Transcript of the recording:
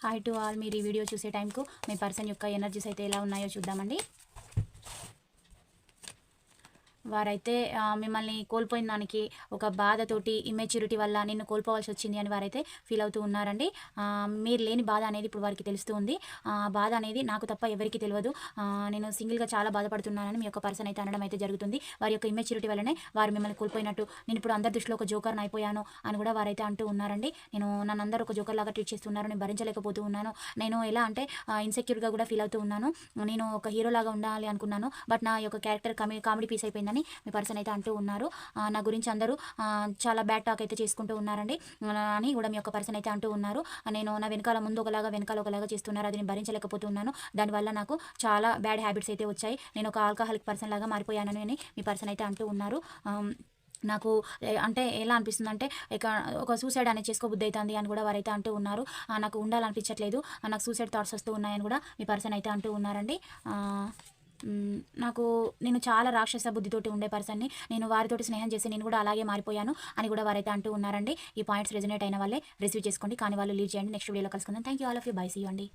Hi to all. మీరు ఈ video చూసే టైంకు మీ పర్సన్ యొక్క ఎనర్జీస్ అయితే ఎలా ఉన్నాయో చూద్దామండి. వారైతే మిమ్మల్ని కోల్పోయిన దానికి ఒక బాధతోటి, ఇమ్మెచ్యూరిటీ వల్ల నిన్ను కోల్పోవాల్సి వచ్చింది అని వారైతే ఫీల్ అవుతూ ఉన్నారండి. మీరు లేని బాధ అనేది ఇప్పుడు వారికి తెలుస్తూ ఉంది. బాధ అనేది నాకు తప్ప ఎవరికీ తెలియదు. నేను సింగిల్గా చాలా బాధపడుతున్నానని మీ యొక్క పర్సన్ అయితే అనడం అయితే జరుగుతుంది. వారి యొక్క ఇమ్మెచ్యూరిటీ వల్లనే వారు మిమ్మల్ని కోల్పోయినట్టు, నేను ఇప్పుడు అందరి దృష్టిలో ఒక జోకర్ని అయిపోయాను అని కూడా వారైతే అంటూ ఉన్నారండి. నన్ను అందరూ ఒక జోకర్ లాగా ట్రీట్ చేస్తున్నారు, నేను భరించలేకపోతూ ఉన్నాను. నేను ఎలా అంటే ఇన్సెక్యూర్గా కూడా ఫీల్ అవుతూ ఉన్నాను. నేను ఒక హీరో లాగా ఉండాలి అనుకున్నాను, బట్ నా యొక్క క్యారెక్టర్ కామెడీ పీస్ అయిపోయిందని మీ పర్సన్ అయితే అంటూ ఉన్నారు. నా గురించి అందరూ చాలా బ్యాడ్ టాక్ అయితే చేసుకుంటూ ఉన్నారండి అని కూడా మీ యొక్క పర్సన్ అయితే అంటూ ఉన్నారు. నా వెనకాల ముందు ఒకలాగా వెనకాల ఒకలాగా చేస్తున్నారు, అది నేను భరించలేకపోతున్నాను. దానివల్ల నాకు చాలా బ్యాడ్ హ్యాబిట్స్ అయితే వచ్చాయి. నేను ఒక ఆల్కహాలిక్ పర్సన్ లాగా మారిపోయానని అని మీ పర్సన్ అయితే అంటూ ఉన్నారు. నాకు అంటే ఎలా అనిపిస్తుందంటే ఇక ఒక సూసైడ్ అనేది చేసుకోబుద్ధి అవుతుంది అని కూడా వారైతే అంటూ ఉన్నారు. నాకు ఉండాలనిపించట్లేదు, నాకు సూసైడ్ థాట్స్ వస్తూ ఉన్నాయని కూడా మీ పర్సన్ అయితే అంటూ ఉన్నారండి. నేను చాలా రాక్షస బుద్ధితోటి ఉండే పర్సన్ని, నేను వారితోటి స్నేహం చేసి నేను కూడా అలాగే మారిపోయాను అని కూడా వారైతే అంటూ ఉన్నారండి. ఈ పాయింట్స్ రెజనేట్ అయిన వాళ్ళే రిసీవ్ చేసుకోండి, కానీ వాళ్ళు లీవ్ చేయండి. నెక్స్ట్ వీడియోలో కలుసుకుందాం. Thank you all of you. Bye. See you అండి.